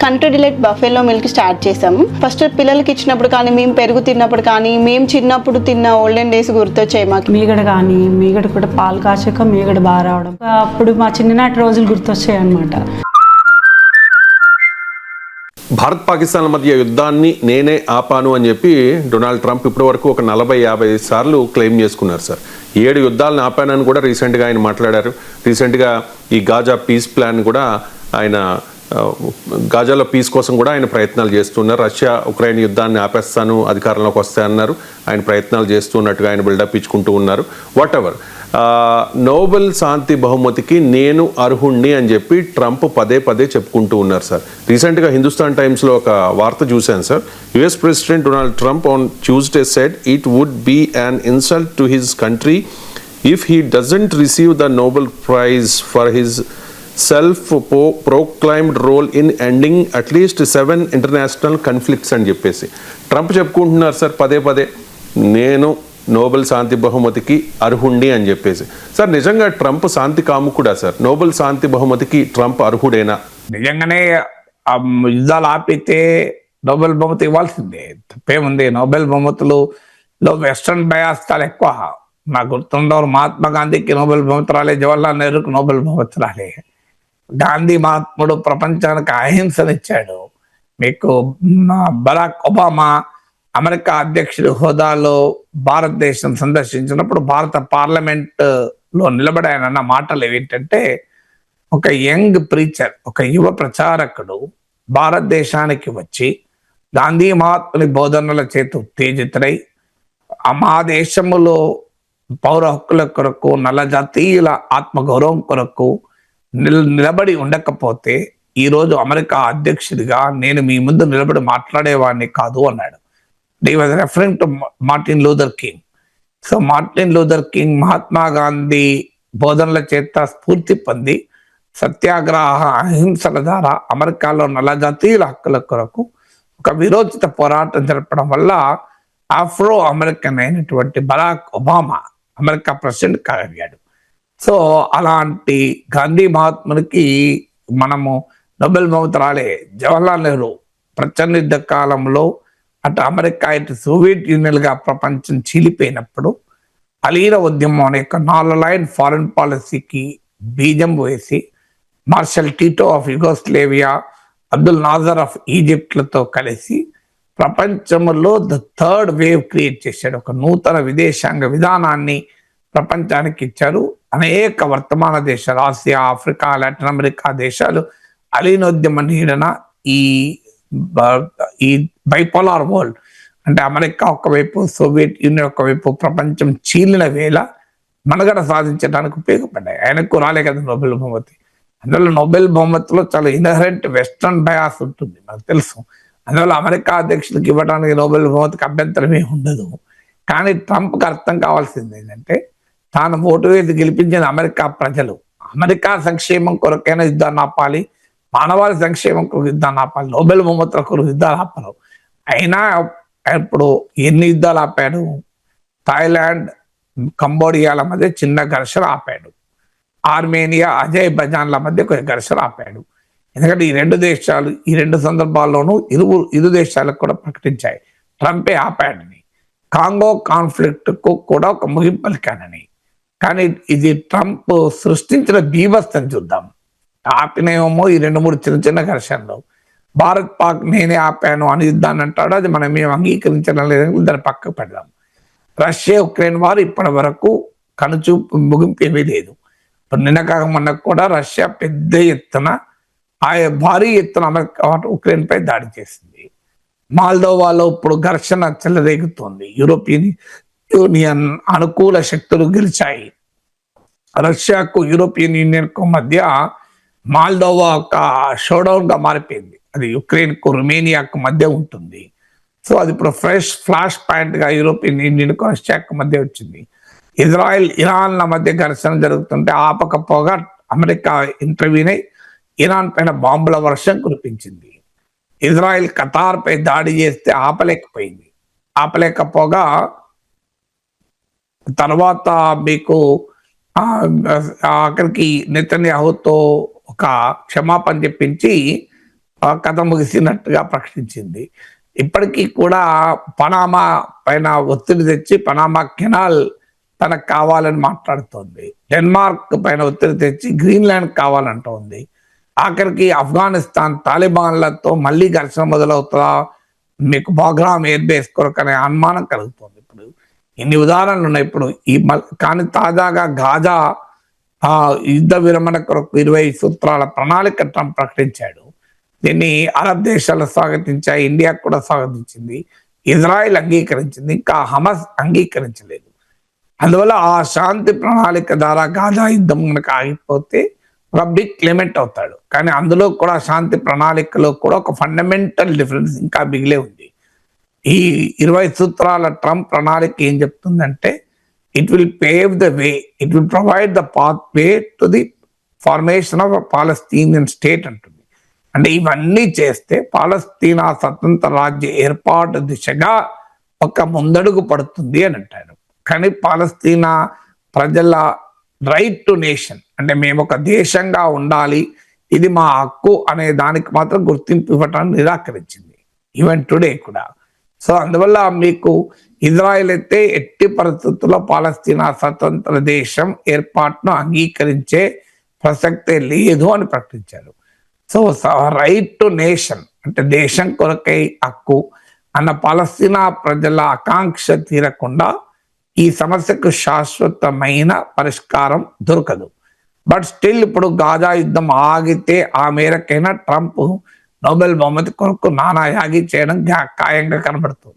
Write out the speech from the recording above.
Country delight బఫేలో milk start చేసాము. First పిల్లలకి ఇచ్చినప్పుడు కానీ, మేము పెరుగు తిన్నప్పుడు కానీ, మేము చిన్నప్పుడు తిన్న ఓల్డెన్ డేస్ గుర్తొచ్చాయి మాకు. మీగడ కూడా పాలు కాచాక మీగడ బాగా రావడం, అప్పుడు మా చిన్ననాటి రోజులు గుర్తొచ్చాయి అన్నమాట. భారత్ పాకిస్తాన్ల మధ్య యుద్ధాన్ని నేనే ఆపాను అని చెప్పి డొనాల్డ్ ట్రంప్ ఇప్పటి వరకు ఒక 40-50 సార్లు క్లెయిమ్ చేసుకున్నారు సార్. 7 యుద్ధాలను ఆపానని కూడా రీసెంట్గా ఆయన మాట్లాడారు. రీసెంట్గా ఈ గాజా పీస్ ప్లాన్ కూడా ఆయన, గాజాలో పీస్ కోసం కూడా ఆయన ప్రయత్నాలు చేస్తున్నారు. రష్యా ఉక్రెయిన్ యుద్ధాన్ని ఆపేస్తాను అధికారంలోకి వస్తాయన్నారు. ఆయన ప్రయత్నాలు చేస్తున్నట్టుగా ఆయన బిల్డప్ ఇచ్చుకుంటూ ఉన్నారు. వాట్ ఎవర్, నోబెల్ శాంతి బహుమతికి నేను అర్హుణ్ణి అని చెప్పి ట్రంప్ పదే పదే చెప్పుకుంటూ ఉన్నారు సార్. రీసెంట్గా హిందుస్థాన్ టైమ్స్లో ఒక వార్త చూశాను sir. US president Donald Trump on Tuesday said it would be an insult to his country if he doesn't receive the Nobel prize for his self-proclaimed role in ending at least 7 international conflicts అని చెప్పేసి Trump చెప్పుకుంటున్నారు sir పదే పదే, నేను Nobel శాంతి బహుమతికి అర్హుండి అని చెప్పేసి. Sir నిజంగా Trump శాంతి కాముకుడా sir? Nobel శాంతి బహుమతికి Trump అర్హుడేనా? నిజంగానే యుద్ధాలు ఆపితే నోబెల్ బహుమతి ఇవ్వాల్సిందే, తప్పేముంది. నోబెల్ బహుమతులు వెస్టర్న్ బయాస్ చాలా ఎక్కువ. నాకు గుర్తుండవు, మహాత్మా గాంధీకి నోబెల్ బహుమతి రాలే, జవహర్లాల్ నెహ్రూకి నోబెల్ బహుమతి రాలే. గాంధీ మహాత్ముడు ప్రపంచానికి అహింసనిచ్చాడు. మీకు బరాక్ ఒబామా అమెరికా అధ్యక్షుడి హోదాలో భారతదేశం సందర్శించినప్పుడు భారత పార్లమెంట్ లో నిలబడి ఆయన అన్న మాటలు ఏంటంటే, ఒక యంగ్ ప్రీచర్, ఒక యువ ప్రచారకుడు భారతదేశానికి వచ్చి గాంధీ మహాత్ముని బోధనల చేత ఉత్తేజితుడై మా దేశములో పౌర హక్కుల కొరకు, నల్ల జాతీయుల ఆత్మగౌరవం కొరకు నిలబడి ఉండకపోతే ఈరోజు అమెరికా అధ్యక్షుడిగా నేను మీ ముందు నిలబడి మాట్లాడేవాడిని కాదు అన్నాడు. he was referring to Martin Luther King. So Martin Luther King Mahatma Gandhi బోధనల చేత స్ఫూర్తి పొంది సత్యాగ్రహ అహింసల ద్వారా అమెరికాలో నల్ల జాతీయుల హక్కుల కొరకు ఒక విరోచిత పోరాటం జరపడం వల్ల ఆఫ్రో అమెరికన్ అయినటువంటి బరాక్ ఒబామా అమెరికా ప్రెసిడెంట్ కాగలిగాడు. సో అలాంటి గాంధీ మహాత్మునికి మనము నోబెల్ బహుమతి రాలే. జవహర్లాల్ నెహ్రూ ప్రచండ యుద్ధ కాలంలో అటు అమెరికా ఇటు సోవియట్ యూనియన్గా ప్రపంచం చీలిపోయినప్పుడు అలీల ఉద్యమం అనే యొక్క 4 లైన్ ఫారెన్ పాలసీకి బీజం వేసి Marshal Tito of Yugoslavia, Abdul Nasser of ఈజిప్ట్లతో కలిసి ప్రపంచంలో ద థర్డ్ వేవ్ క్రియేట్ చేశాడు. ఒక నూతన విదేశాంగ విధానాన్ని ప్రపంచానికి ఇచ్చారు. అనేక వర్తమాన దేశాలు, ఆసియా, ఆఫ్రికా, లాటిన్ అమెరికా దేశాలు అలీనోద్యమ నీడన ఈ బైపోలార్ వరల్డ్ అంటే అమెరికా ఒకవైపు, సోవియట్ యూనియన్ ఒకవైపు ప్రపంచం చీలిన వేళ మనుగడ సాధించడానికి ఉపయోగపడ్డాయి. ఆయనకు రాలే కదా నోబెల్ బహుమతి. అందువల్ల నోబెల్ బహుమతిలో చాలా ఇన్హరెంట్ వెస్టర్న్ బయాస్ ఉంటుంది, మనకు తెలుసు. అందువల్ల అమెరికా అధ్యక్షులకు ఇవ్వడానికి నోబెల్ బహుమతికి అభ్యంతరమే ఉండదు. కానీ ట్రంప్కి అర్థం కావాల్సింది ఏంటంటే, తాను ఓటు వేసి గెలిపించిన అమెరికా ప్రజలు అమెరికా సంక్షేమం కొరకైనా యుద్ధాన్ని ఆపాలి, మానవాళి సంక్షేమం కొరకు యుద్ధాన్ని ఆపాలి, నోబెల్ బహుమతుల కొరకు యుద్ధాలు ఆపరు. అయినా ఇప్పుడు ఎన్ని యుద్ధాలు ఆపాడు? థాయిలాండ్, కంబోడియాల మధ్య చిన్న ఘర్షణ ఆపాడు. ఆర్మేనియా, అజర్బైజాన్ల మధ్య ఒక ఘర్షణ ఆపాడు. ఎందుకంటే ఈ 2 దేశాలు ఈ 2 సందర్భాల్లోనూ ఇరు దేశాలకు కూడా ప్రకటించాయి ట్రంపే ఆపాడని. కాంగో కాన్ఫ్లిక్ట్ కు కూడా ఒక ముగింపు పలికానని. కానీ ఇది ట్రంప్ సృష్టించిన బీభత్సం చూద్దాం. ఆపినేమో ఈ 2-3 చిన్న ఘర్షణలు. భారత్ పాక్ నేనే ఆపాను అని యుద్ధాన్ని అంటాడు, అది మనం ఏం అంగీకరించడం లేదని దాన్ని పక్కకు పెడదాం. రష్యా ఉక్రెయిన్ వారు ఇప్పటి వరకు కనుచూపు ముగింపు ఏమీ లేదు. ఇప్పుడు నిన్న కాక మొన్న కూడా రష్యా పెద్ద ఎత్తున భారీ ఎత్తున అమెరికా ఉక్రెయిన్ పై దాడి చేసింది. మాల్దోవాలో ఇప్పుడు ఘర్షణ చెలరేగుతోంది. యూరోపియన్ యూనియన్ అనుకూల శక్తులు గెలిచాయి. రష్యాకు యూరోపియన్ యూనియన్ కు మధ్య మాల్దోవా ఒక షోడౌన్ గా మారిపోయింది. అది యుక్రెయిన్ కు రుమేనియాకు మధ్య ఉంటుంది. సో అది ఇప్పుడు ఫ్లాష్ పాయింట్ గా యూరోపియన్ యూనియన్ కు రష్యాకు మధ్య వచ్చింది. ఇజ్రాయెల్ ఇరాన్ల మధ్య ఘర్షణ జరుగుతుంటే ఆపకపోగా అమెరికా ఇంటర్వ్యూన్ అయి ఇరాన్ పైన బాంబుల వర్షం కురిపించింది. ఇజ్రాయెల్ ఖతార్ పై దాడి చేస్తే ఆపలేకపోగా తర్వాత మీకు అక్కడికి నెతన్యాహుతో ఒక క్షమాపణ చెప్పించి కథ ముగిసినట్టుగా ప్రకటించింది. ఇప్పటికీ కూడా పనామా పైన ఒత్తిడి తెచ్చి పనామా కెనాల్ తనకు కావాలని మాట్లాడుతోంది. డెన్మార్క్ పైన ఒత్తిడి తెచ్చి గ్రీన్లాండ్ కావాలంటోంది. ఆఖరికి ఆఫ్ఘనిస్తాన్ తాలిబాన్లతో మళ్ళీ ఘర్షణ మొదలవుతుందా, మీకు బాగ్రామ్ ఎయిర్ బేస్ కొరకు అనే అనుమానం కలుగుతుంది. ఇప్పుడు ఇన్ని ఉదాహరణలు ఉన్నాయి. ఇప్పుడు కానీ తాజాగా గాజా యుద్ధ విరమణ కొరకు 20 సూత్రాల ప్రణాళిక ట్రంప్ ప్రకటించాడు. దీన్ని అరబ్ దేశాలు స్వాగతించాయి, ఇండియా కూడా స్వాగతించింది, ఇజ్రాయెల్ అంగీకరించింది, ఇంకా హమస్ అంగీకరించలేదు. అందువల్ల ఆ శాంతి ప్రణాళిక ద్వారా గాజా యుద్ధం మనకు ఆగిపోతే ఒక బిగ్ క్లెమెంట్ అవుతాడు. కానీ అందులో కూడా శాంతి ప్రణాళికలో కూడా ఒక ఫండమెంటల్ డిఫరెన్స్ ఇంకా మిగిలే ఉంది. ఈ 20 సూత్రాల ట్రంప్ ప్రణాళిక ఏం చెప్తుందంటే, it will pave the way, it will provide the path way to the formation of Palestinian state అంటుంది. అంటే ఇవన్నీ చేస్తే పాలస్తీనా స్వతంత్ర రాజ్య ఏర్పాటు దిశగా ఒక ముందడుగు పడుతుంది అని అంటారు. కానీ పాలస్తీనా ప్రజల రైట్ టు నేషన్, అంటే మేము ఒక దేశంగా ఉండాలి, ఇది మా హక్కు అనే దానికి మాత్రం గుర్తింపు ఇవ్వటాన్ని నిరాకరించింది ఈవెన్ టుడే కూడా. సో అందువల్ల మీకు ఇజ్రాయెల్ అయితే ఎట్టి పరిస్థితుల్లో పాలస్తీనా స్వతంత్ర దేశం ఏర్పాటును అంగీకరించే ప్రసక్తే లేదు అని ప్రకటించారు. సో రైట్ టు నేషన్ అంటే దేశం కొరకై హక్కు అన్న పాలస్తీనా ప్రజల ఆకాంక్ష తీరకుండా ఈ సమస్యకు శాశ్వతమైన పరిష్కారం దొరకదు. బట్ స్టిల్ ఇప్పుడు గాజా యుద్ధం ఆగితే ఆ మేరకైనా ట్రంప్ నోబెల్ బహుమతి కొరకు నానా యాగి చేయడం ఖాయంగా కనబడుతుంది.